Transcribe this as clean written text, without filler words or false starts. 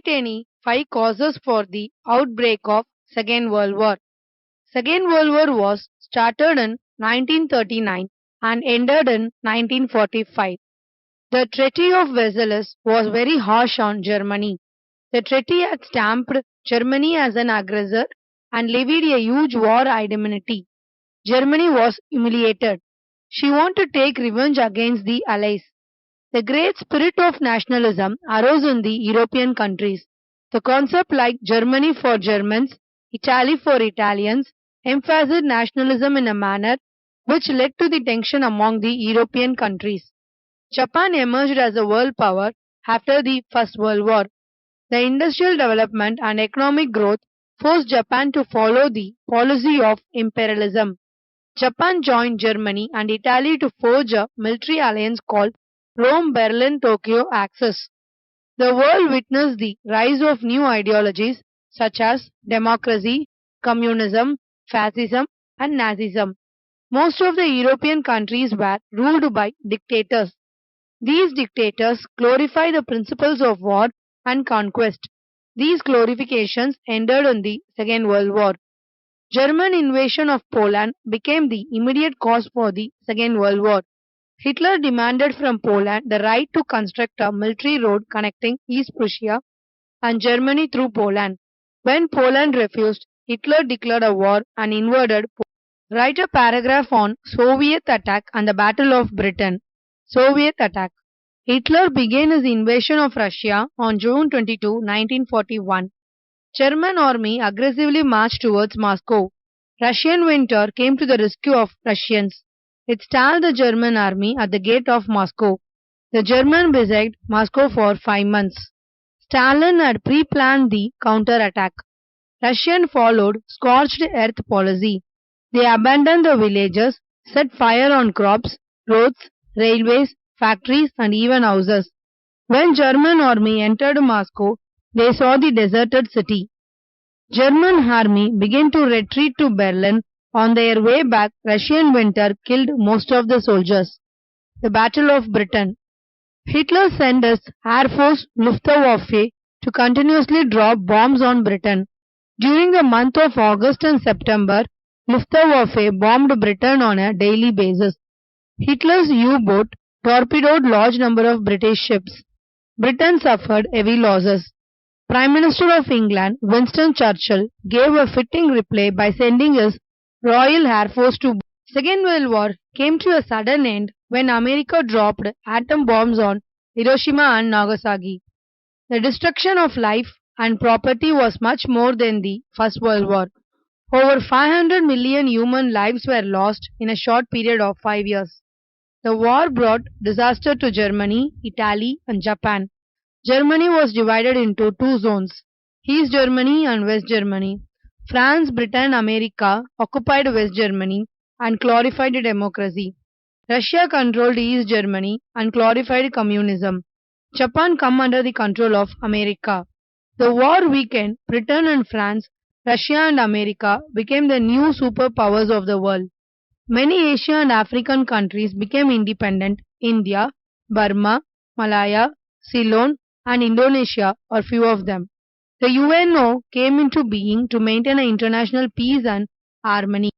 Cite any 5 causes for the outbreak of Second World War. Second World War was started in 1939 and ended in 1945. The Treaty of Versailles was very harsh on Germany. The treaty had stamped Germany as an aggressor and levied a huge war indemnity. Germany was humiliated. She wanted to take revenge against the Allies. The great spirit of nationalism arose in the European countries. The concept like Germany for Germans, Italy for Italians, emphasized nationalism in a manner which led to the tension among the European countries. Japan emerged as a world power after the First World War. The industrial development and economic growth forced Japan to follow the policy of imperialism. Japan joined Germany and Italy to forge a military alliance called Rome-Berlin-Tokyo Axis. The world witnessed the rise of new ideologies such as democracy, communism, fascism, and Nazism. Most of the European countries were ruled by dictators. These dictators glorify the principles of war and conquest. These glorifications ended in the Second World War. German invasion of Poland became the immediate cause for the Second World War. Hitler demanded from Poland the right to construct a military road connecting East Prussia and Germany through Poland. When Poland refused, Hitler declared a war and invaded Poland. Write a paragraph on Soviet attack and the Battle of Britain. Soviet attack. Hitler began his invasion of Russia on June 22, 1941. German army aggressively marched towards Moscow. Russian winter came to the rescue of Russians. It stalled the German army at the gate of Moscow. The Germans besieged Moscow for 5 months. Stalin had pre-planned the counter-attack. Russians followed scorched earth policy. They abandoned the villages, set fire on crops, roads, railways, factories and even houses. When German army entered Moscow, they saw the deserted city. German army began to retreat to Berlin. On their way back, Russian winter killed most of the soldiers. The Battle of Britain. Hitler sent his Air Force Luftwaffe to continuously drop bombs on Britain. During the month of August and September, Luftwaffe bombed Britain on a daily basis. Hitler's U-boat torpedoed large number of British ships. Britain suffered heavy losses. Prime Minister of England, Winston Churchill, gave a fitting reply by sending his Royal Air Force to Second World War came to a sudden end when America dropped atom bombs on Hiroshima and Nagasaki. The destruction of life and property was much more than the First World War. Over 500 million human lives were lost in a short period of 5 years. The war brought disaster to Germany, Italy, and Japan. Germany was divided into 2 zones, East Germany and West Germany. France, Britain, America occupied West Germany and glorified democracy. Russia controlled East Germany and glorified communism. Japan came under the control of America. The war weakened Britain and France. Russia and America became the new superpowers of the world. Many Asian and African countries became independent. India, Burma, Malaya, Ceylon, and Indonesia are few of them. The UNO came into being to maintain international peace and harmony.